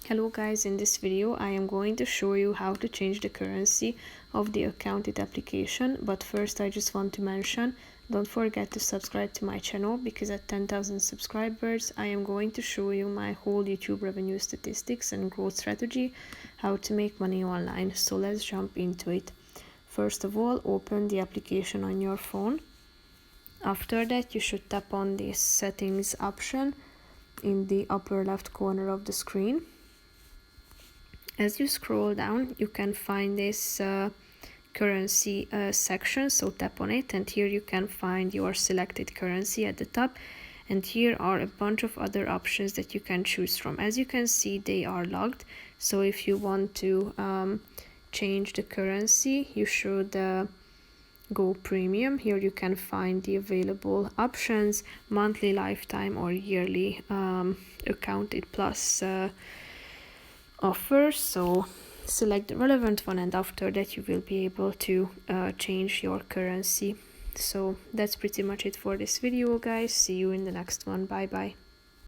Hello guys, in this video I am going to show you how to change the currency of the Accountit application, but first I just want to mention, don't forget to subscribe to my channel because at 10,000 subscribers I am going to show you my whole YouTube revenue statistics and growth strategy, how to make money online. So let's jump into it. First of all, open the application on your phone. After that you should tap on this settings option in the upper left corner of the screen. As you scroll down, you can find this currency section, so tap on it, and here you can find your selected currency at the top, and here are a bunch of other options that you can choose from. As you can see, they are logged, so if you want to change the currency, you should go premium. Here you can find the available options: monthly, lifetime, or yearly Accountit plus offers. So select the relevant one, and after that you will be able to change your currency. So that's pretty much it for this video, guys. See you in the next one. Bye bye.